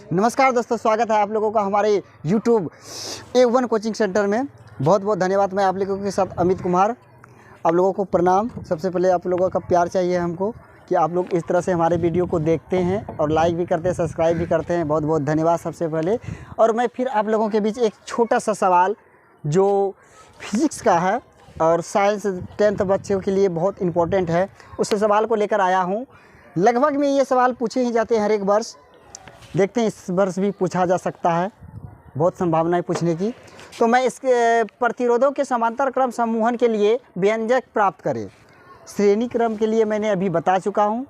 नमस्कार दोस्तों, स्वागत है आप लोगों का हमारे YouTube A1 कोचिंग सेंटर में। बहुत बहुत धन्यवाद। मैं आप लोगों के साथ अमित कुमार। आप लोगों को प्रणाम। सबसे पहले आप लोगों का प्यार चाहिए हमको कि आप लोग इस तरह से हमारे वीडियो को देखते हैं और लाइक भी करते हैं, सब्सक्राइब भी करते हैं। बहुत बहुत धन्यवाद सबसे पहले। और मैं फिर आप लोगों के बीच एक छोटा सा सवाल जो फिज़िक्स का है और साइंस 10th बच्चों के लिए बहुत इम्पोर्टेंट है, उस सवाल को लेकर आया हूँ। लगभग में ये सवाल पूछे ही जाते हैं हर एक वर्ष। देखते हैं इस वर्ष भी पूछा जा सकता है, बहुत संभावनाएं पूछने की। तो मैं इसके प्रतिरोधों के समांतर क्रम समूहन के लिए व्यंजक प्राप्त करें। श्रेणी क्रम के लिए मैंने अभी बता चुका हूं,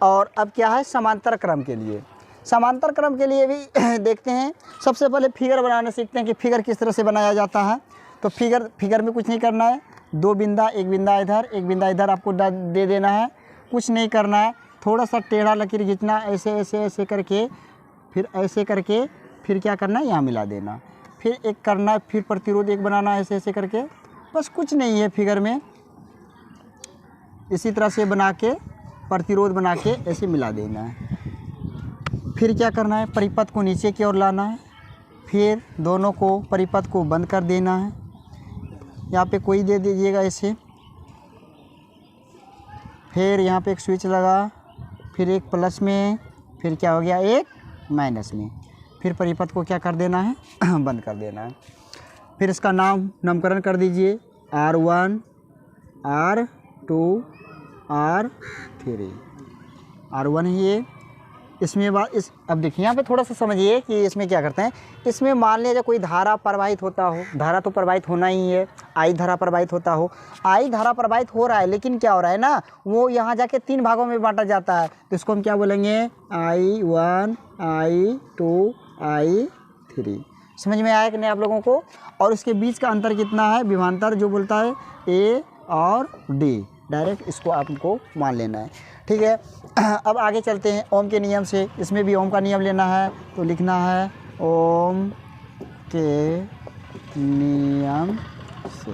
और अब क्या है समांतर क्रम के लिए। समांतर क्रम के लिए भी देखते हैं। सबसे पहले फिगर बनाना सीखते हैं कि फिगर किस तरह से बनाया जाता है। तो फिगर में कुछ नहीं करना है। दो बिंदा, एक बिंदा इधर, एक बिंदा इधर आपको दे देना है। कुछ नहीं करना है। थोड़ा सा टेढ़ा लकीर खींचना, ऐसे ऐसे ऐसे करके, फिर ऐसे करके, फिर क्या करना है, यहाँ मिला देना। फिर एक करना है, फिर प्रतिरोध एक बनाना है, ऐसे ऐसे करके। बस कुछ नहीं है फिगर में। इसी तरह से बना के प्रतिरोध बना के ऐसे मिला देना है। फिर क्या करना है, परिपथ को नीचे की ओर लाना है। फिर दोनों को परिपथ को बंद कर देना है। यहाँ पे कोई दे दीजिएगा ऐसे। फिर यहाँ पे एक स्विच लगा, फिर एक प्लस में, फिर क्या हो गया, एक माइनस में। फिर परिपथ को क्या कर देना है, बंद कर देना है। फिर इसका नामकरण कर दीजिए R1, R2, R3। R1 है ये। इसमें अब देखिए यहाँ पे थोड़ा सा समझिए कि इसमें क्या करते हैं। इसमें मान लीजिए कोई धारा प्रवाहित होता हो, धारा तो प्रवाहित होना ही है। आई धारा प्रवाहित होता हो, आई धारा प्रवाहित हो रहा है, लेकिन क्या हो रहा है ना, वो यहाँ जाके 3 भागों में बांटा जाता है। तो इसको हम क्या बोलेंगे, I1, I2, I3। समझ में आया कि नहीं आप लोगों को। और उसके बीच का अंतर कितना है, विभवांतर जो बोलता है A और D। डायरेक्ट इसको आपको मान लेना है, ठीक है। अब आगे चलते हैं ओम के नियम से। इसमें भी ओम का नियम लेना है। तो लिखना है ओम के नियम से।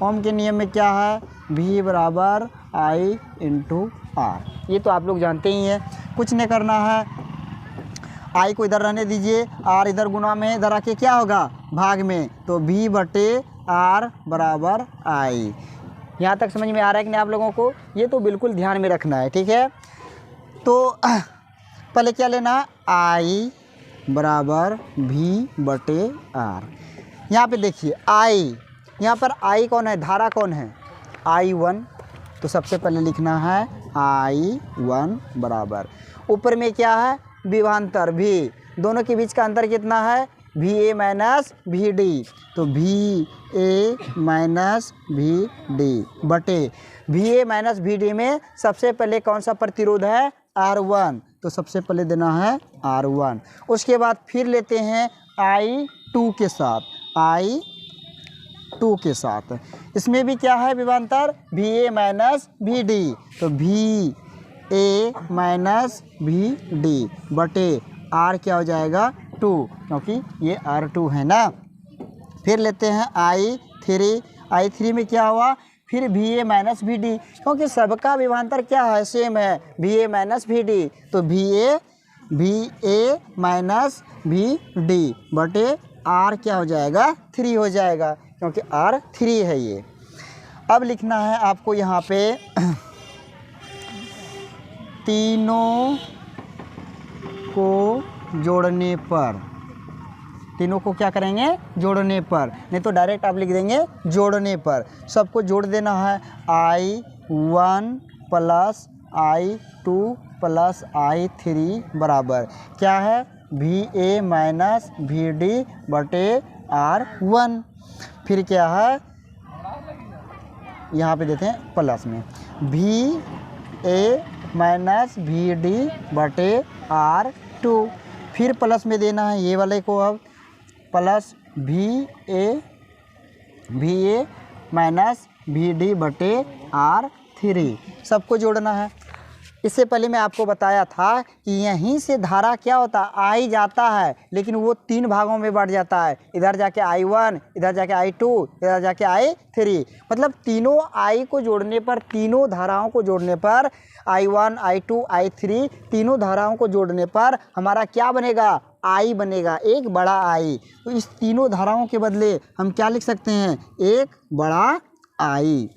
ओम के नियम में क्या है, V बराबर I इंटू R। ये तो आप लोग जानते ही हैं, कुछ नहीं करना है। I को इधर रहने दीजिए, R इधर गुना में, इधर आके क्या होगा, भाग में। तो V बटे R बराबर I। यहाँ तक समझ में आ रहा है कि नहीं आप लोगों को। ये तो बिल्कुल ध्यान में रखना है, ठीक है। तो पहले क्या लेना, I बराबर V बटे R। यहाँ पे देखिए I, यहाँ पर I कौन है, धारा कौन है, I1। तो सबसे पहले लिखना है I1 बराबर, ऊपर में क्या है, विभवांतर V। दोनों के बीच का अंतर कितना है, VA माइनस VD। तो VA माइनस VD बटे VA माइनस VD में सबसे पहले कौन सा प्रतिरोध है, R1। तो सबसे पहले देना है R1। उसके बाद फिर लेते हैं I2 के साथ, I2 के साथ। इसमें भी क्या है, विभवांतर VA माइनस VD। तो VA माइनस VD बटे R क्या हो जाएगा, 2, क्योंकि ये R2 है ना। फिर लेते हैं I3 में क्या हुआ, फिर VA माइनस VD, क्योंकि सबका विभवांतर क्या है, सेम है, VA माइनस VD। तो VA माइनस VD बटे R क्या हो जाएगा, 3 हो जाएगा, क्योंकि R 3 है ये। अब लिखना है आपको यहाँ पे तीनों को जोड़ने पर, तीनों को क्या करेंगे, जोड़ने पर। नहीं तो डायरेक्ट आप लिख देंगे जोड़ने पर। सबको जोड़ देना है, I1 plus I2 plus I3 बराबर क्या है, VA माइनस VD बटे R1। फिर क्या है, यहाँ पे देते हैं प्लस में, VA माइनस VD बटे R2। फिर प्लस में देना है ये वाले को, अब प्लस VA माइनस VD बटे R3। सबको जोड़ना है। इससे पहले मैं आपको बताया था कि यहीं से धारा क्या होता है, आई जाता है, लेकिन वो 3 भागों में बढ़ जाता है। इधर जाके I1, इधर जाके I2, इधर जाके I3। मतलब तीनों आई को जोड़ने पर, तीनों धाराओं को जोड़ने पर I1 I2 I3 तीनों धाराओं को जोड़ने पर हमारा क्या बनेगा, I बनेगा, एक बड़ा I। तो इस तीनों धाराओं के बदले हम क्या लिख सकते हैं, एक बड़ा I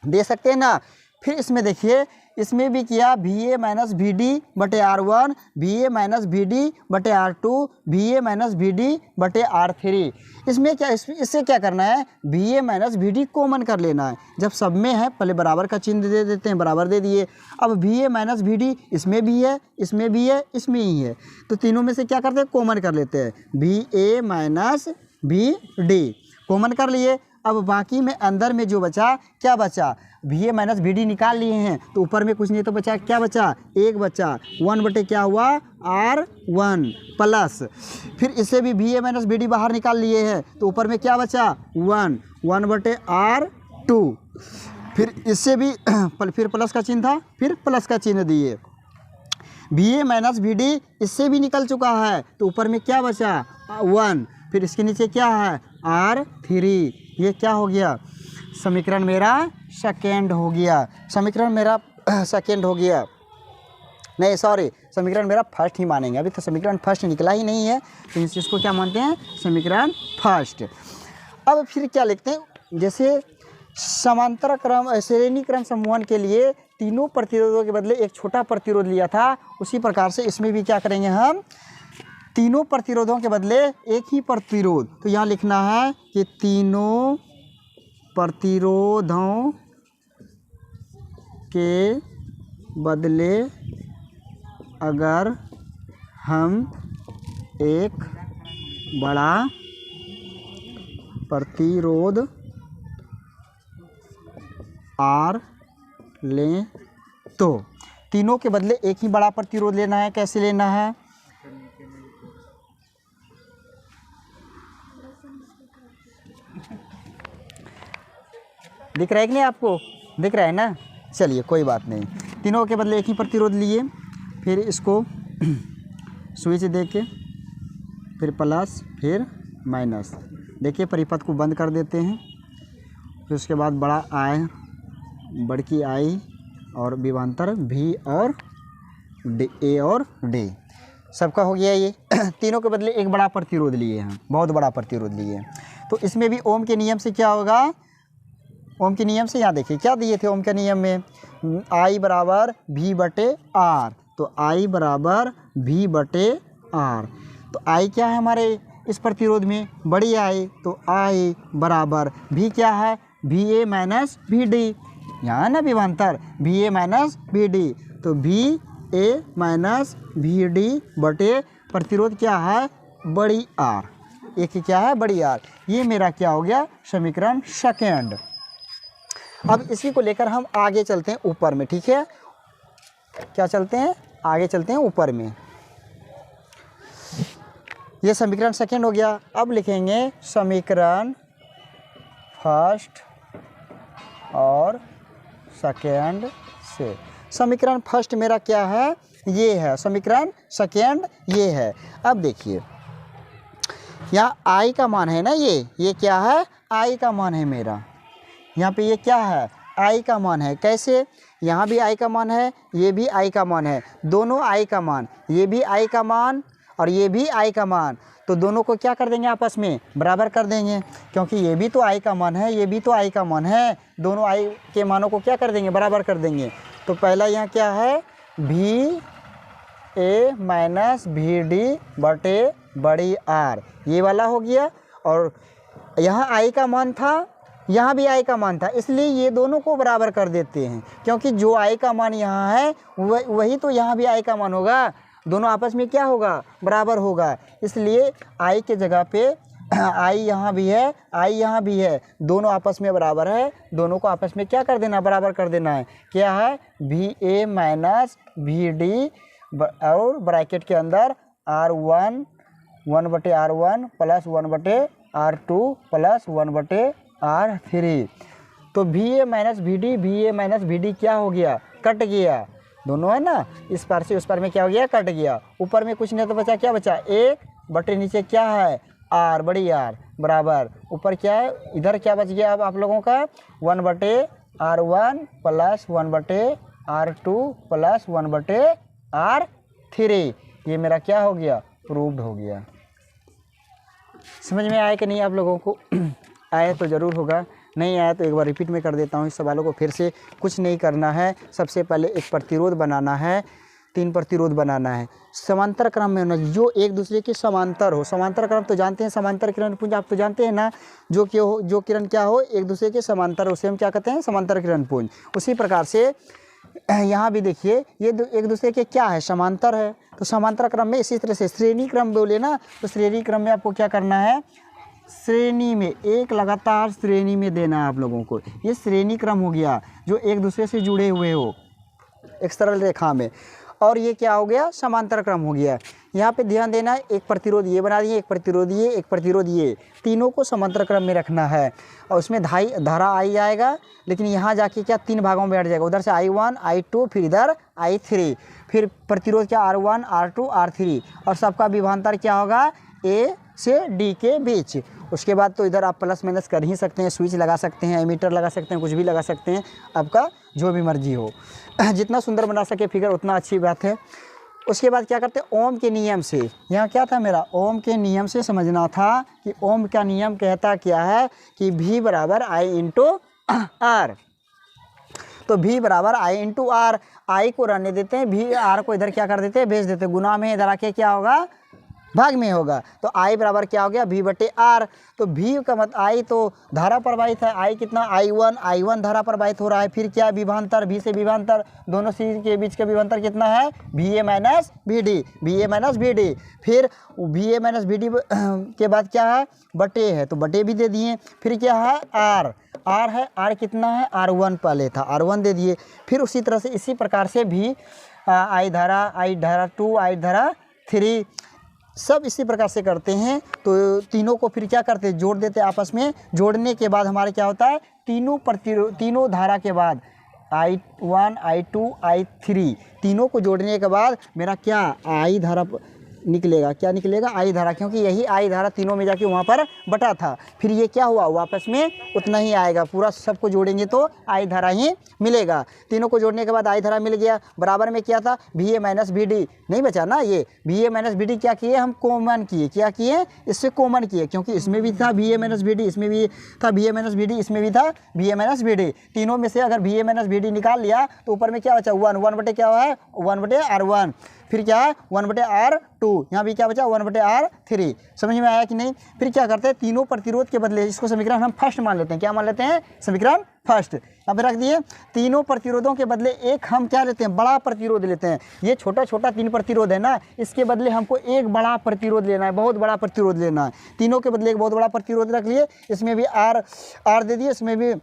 दे सकते हैं ना। फिर इसमें देखिए, इसमें भी किया VA माइनस VD बटे R1, VA माइनस VD बटे R2, VA माइनस VD बटे R3। इसमें क्या, इससे क्या करना है, VA माइनस VD कॉमन कर लेना है। जब सब में है पहले बराबर का चिन्ह दे देते हैं, बराबर दे दिए। अब VA माइनस VD इसमें भी है, इसमें भी है, इसमें ही है, तो तीनों में से क्या करते हैं, कॉमन कर लेते हैं। VA माइनस VD कॉमन कर लिए। अब बाकी में अंदर में जो बचा, क्या बचा, VA माइनस VD निकाल लिए हैं, तो ऊपर में कुछ नहीं तो बचा, क्या बचा, एक बचा, 1 बटे क्या हुआ, R1 प्लस, फिर इससे भी VA माइनस VD बाहर निकाल लिए हैं, तो ऊपर में क्या बचा, 1 बटे R2, फिर इससे भी फिर प्लस का चिन्ह था, फिर प्लस का चिन्ह दिए। VA माइनस VD इससे भी निकल चुका है, तो ऊपर में क्या बचा, 1, फिर इसके नीचे क्या है, R3। ये क्या हो गया, समीकरण मेरा सेकेंड हो गया, समीकरण मेरा सेकेंड हो गया, नहीं सॉरी, समीकरण मेरा फर्स्ट ही मानेंगे। अभी तो समीकरण फर्स्ट निकला ही नहीं है, तो इस चीज़ को क्या मानते हैं, समीकरण फर्स्ट। अब फिर क्या लिखते हैं, जैसे समांतर क्रम श्रेणी क्रम समूहन के लिए तीनों प्रतिरोधों के बदले एक छोटा प्रतिरोध लिया था, उसी प्रकार से इसमें भी क्या करेंगे, हम तीनों प्रतिरोधों के बदले एक ही प्रतिरोध। तो यहाँ लिखना है कि तीनों प्रतिरोधों के बदले अगर हम एक बड़ा प्रतिरोध R लें, तो तीनों के बदले एक ही बड़ा प्रतिरोध लेना है। कैसे लेना है, दिख रहा है कि नहीं आपको, दिख रहा है ना, चलिए कोई बात नहीं। तीनों के बदले एक ही प्रतिरोध लिए, फिर इसको स्विच दे के फिर प्लस फिर माइनस, देखिए परिपथ को बंद कर देते हैं। फिर उसके बाद बड़ा I, बड़की I और विभवांतर V और D, A और D सबका हो गया। ये तीनों के बदले एक बड़ा प्रतिरोध लिए हैं, बहुत बड़ा प्रतिरोध लिए हैं। तो इसमें भी ओम के नियम से क्या होगा, ओम के नियम से यहाँ देखिए क्या दिए थे ओम के नियम में, I बराबर V बटे R, तो I बराबर V बटे R। तो I क्या है हमारे इस प्रतिरोध में, बड़ी I, तो I बराबर V क्या है, VA माइनस VD, यहाँ ना विभवांतर VA माइनस VD, तो VA माइनस VD बटे प्रतिरोध क्या है, बड़ी R, एक क्या है, बड़ी R। ये मेरा क्या हो गया, समीकरण सेकेंड। अब इसी को लेकर हम आगे चलते हैं ऊपर में, ठीक है, क्या चलते हैं, आगे चलते हैं ऊपर में। ये समीकरण सेकेंड हो गया। अब लिखेंगे समीकरण फर्स्ट और सेकेंड से। समीकरण फर्स्ट मेरा क्या है, ये है, समीकरण सेकेंड ये है। अब देखिए यहाँ I का मान है ना, ये क्या है, I का मान है मेरा, यहाँ पे ये क्या है, I का मान है। कैसे, यहाँ भी I का मान है, ये भी I का मान है, दोनों I का मान, ये भी I का मान और ये भी I का मान, तो दोनों को क्या कर देंगे, आपस में बराबर कर देंगे, क्योंकि ये भी तो I का मान है, ये भी तो I का मान है, दोनों I के मानों को क्या कर देंगे, बराबर कर देंगे। तो पहला यहाँ क्या है, VA माइनस VD बटे बड़ी R, ये वाला हो गया। और यहाँ I का मान था, यहाँ भी I का मान था, इसलिए ये दोनों को बराबर कर देते हैं, क्योंकि जो I का मान यहाँ है वही तो यहाँ भी I का मान होगा, दोनों आपस में क्या होगा, बराबर होगा। इसलिए I के जगह पे I यहाँ भी है, I यहाँ भी है, दोनों आपस में बराबर है, दोनों को आपस में क्या कर देना, बराबर कर देना है। क्या है, VA माइनस VD और ब्रैकेट के अंदर R1 1 बटे R1 प्लस 1 बटे R2 प्लस 1 बटे R3। तो VA minus VD, VA minus VD क्या हो गया, कट गया, दोनों है ना, इस पार से उस पार में क्या हो गया, कट गया। ऊपर में कुछ नहीं तो बचा, क्या बचा, 1 बटे नीचे क्या है, R, बड़ी R बराबर, ऊपर क्या है, इधर क्या बच गया अब आप लोगों का, 1 बटे R1 प्लस 1 बटे R2 प्लस 1/R3। ये मेरा क्या हो गया, प्रूव्ड हो गया। समझ में आया कि नहीं आप लोगों को? आया तो ज़रूर होगा, नहीं आया तो एक बार रिपीट में कर देता हूँ इस सवालों को फिर से। कुछ नहीं करना है, सबसे पहले एक प्रतिरोध बनाना है, 3 प्रतिरोध बनाना है, समांतर क्रम में होना, जो एक दूसरे के समांतर हो। समांतर क्रम तो जानते हैं, समांतर किरण पुंज आप तो जानते हैं ना, जो किरण क्या हो, एक दूसरे के समांतर हो, उसे हम क्या कहते हैं, समांतर किरण पुंज। उसी प्रकार से यहाँ भी देखिए, ये एक दूसरे के क्या है, समांतर है। तो समांतर क्रम में इसी तरह से श्रेणी क्रम बोले ना, तो श्रेणी क्रम में आपको क्या करना है, श्रेणी में, एक लगातार श्रेणी में देना है आप लोगों को। ये श्रेणी क्रम हो गया, जो एक दूसरे से जुड़े हुए हो एक सरल रेखा में। और ये क्या हो गया, समांतर क्रम हो गया। यहाँ पे ध्यान देना है, एक प्रतिरोध ये बना दिए, एक प्रतिरोध ये, एक प्रतिरोध ये, तीनों को समांतर क्रम में रखना है। और उसमें धारा आई आएगा, लेकिन यहाँ जाके क्या 3 भागों में बैठ जाएगा। उधर से I1 I2, फिर इधर I3, फिर प्रतिरोध क्या R1 R2 R3, और सबका विभवांतर क्या होगा, A से D के बीच। उसके बाद तो इधर आप प्लस माइनस कर ही सकते हैं, स्विच लगा सकते हैं, एमीटर लगा सकते हैं, कुछ भी लगा सकते हैं, आपका जो भी मर्जी हो। जितना सुंदर बना सके फिगर उतना अच्छी बात है। उसके बाद क्या करते हैं, ओम के नियम से। यहाँ क्या था मेरा, ओम के नियम से समझना था कि ओम का नियम कहता क्या है कि V बराबर I इंटू R। तो V बराबर I इंटू R, I को रहने देते हैं, V R को इधर क्या कर देते हैं, भेज देते हैं, गुना में इधर आके क्या होगा, भाग में होगा। तो I बराबर क्या हो गया, V/R। तो V का मतलब I तो धारा प्रवाहित है, I कितना, I1 धारा प्रवाहित हो रहा है। फिर क्या विभवांतर, V से विभवांतर, दोनों चीज के बीच का विभवांतर कितना है, VA minus VD, VA minus VD। फिर VA माइनस VD के बाद क्या है, बटे है, तो बटे भी दे दिए। फिर क्या है, R है, R कितना है, R1 पहले था, R1 दे दिए। फिर उसी तरह से इसी प्रकार से भी I धारा 2 I धारा 3 सब इसी प्रकार से करते हैं। तो तीनों को फिर क्या करते हैं, जोड़ देते हैं आपस में। जोड़ने के बाद हमारे क्या होता है, तीनों धारा के बाद I1 I2 I3 तीनों को जोड़ने के बाद मेरा क्या I धारा निकलेगा, क्या निकलेगा, I धारा, क्योंकि यही I धारा तीनों में जाके वहाँ पर बटा था। फिर ये क्या हुआ, वापस में उतना ही आएगा, पूरा सबको जोड़ेंगे तो I धारा ही मिलेगा। तीनों को जोड़ने के बाद I धारा मिल गया। बराबर में क्या था, VA माइनस VD नहीं बचा ना, ये VA माइनस VD क्या किए हम, कॉमन किए। क्या किए, इससे कॉमन किए, क्योंकि इसमें भी था VA माइनस VD, इसमें भी था VA माइनस VD, इसमें भी था VA माइनस VD। तीनों में से अगर VA माइनस VD निकाल लिया तो ऊपर में क्या बचा, 1 बटे क्या है, 1/R1। फिर क्या है, 1/R2। यहाँ भी क्या बचा, 1/R3। समझ में आया कि नहीं? फिर क्या करते हैं, तीनों प्रतिरोध के बदले इसको समीकरण हम फर्स्ट मान लेते हैं। क्या मान लेते हैं, समीकरण फर्स्ट। यहाँ पे रख दिए, तीनों प्रतिरोधों के बदले एक हम क्या लेते हैं, बड़ा प्रतिरोध लेते हैं। ये छोटा छोटा 3 प्रतिरोध है ना, इसके बदले हमको एक बड़ा प्रतिरोध लेना है, बहुत बड़ा प्रतिरोध लेना है। तीनों के बदले एक बहुत बड़ा प्रतिरोध रख लिए, इसमें भी R दे दिए, इसमें भी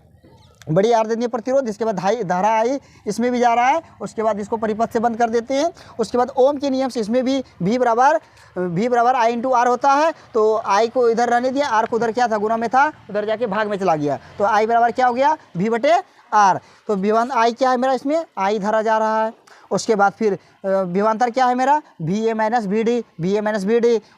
बड़ी R दे दिए प्रतिरोध। इसके बाद धारा आई, इसमें भी जा रहा है। उसके बाद इसको परिपथ से बंद कर देते हैं। उसके बाद ओम के नियम से इसमें भी V बराबर I इंटू R होता है। तो I को इधर रहने दिया, R को उधर क्या था, गुना में था, उधर जाके भाग में चला गया। तो I बराबर क्या हो गया, V/R। तो विभवांतर I क्या है मेरा, इसमें I धारा जा रहा है। उसके बाद फिर विभवांतर क्या है मेरा, VA माइनस VD।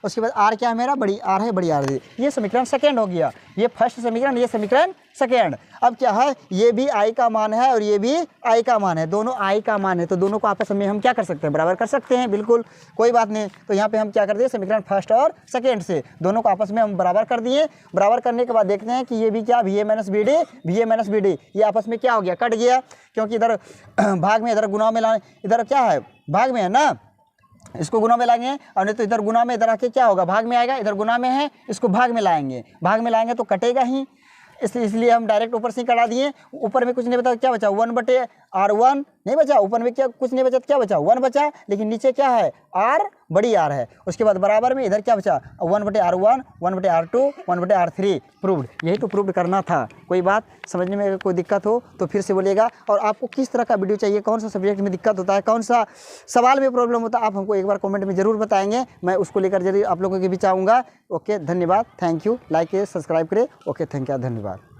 उसके बाद R क्या है मेरा, बड़ी R है, बड़ी R दी। ये समीकरण सेकेंड हो गया, ये फर्स्ट समीकरण, ये समीकरण सेकेंड। अब क्या है, ये भी I का मान है और ये भी I का मान है, दोनों I का मान है। तो दोनों को आपस में हम क्या कर सकते हैं, बराबर कर सकते हैं, बिल्कुल कोई बात नहीं। तो यहाँ पे हम क्या कर दिए, समीकरण फर्स्ट और सेकेंड से दोनों को आपस में हम बराबर कर दिए। बराबर करने के बाद देखते हैं कि ये भी क्या, VA माइनस VD ये आपस में क्या हो गया, कट गया, क्योंकि इधर भाग में, इधर गुना में लाने, इधर क्या है, भाग में है ना, इसको गुना में लाएंगे। और नहीं तो इधर गुना में, इधर आके क्या होगा, भाग में आएगा। इधर गुना में है, इसको भाग में लाएंगे तो कटेगा ही, इसलिए हम डायरेक्ट ऊपर से ही कटा दिए। ऊपर में कुछ नहीं बचा, क्या बचा, 1/R1 नहीं बचा, ऊपर में क्या कुछ नहीं बचा, क्या बचा, 1 बचा। लेकिन नीचे क्या है, R बड़ी R है। उसके बाद बराबर में इधर क्या बचा, 1/R1 1/R2 1/R3 प्रूव्ड। यही तो प्रूव्ड करना था। कोई बात समझने में कोई दिक्कत हो तो फिर से बोलिएगा। और आपको किस तरह का वीडियो चाहिए, कौन सा सब्जेक्ट में दिक्कत होता है, कौन सा सवाल में प्रॉब्लम होता है, आप हमको एक बार कमेंट में ज़रूर बताएंगे। मैं उसको लेकर जरूर आप लोगों के बीच आऊँगा। ओके, धन्यवाद, थैंक यू। लाइक करें, सब्सक्राइब करें। ओके, थैंक यू, धन्यवाद।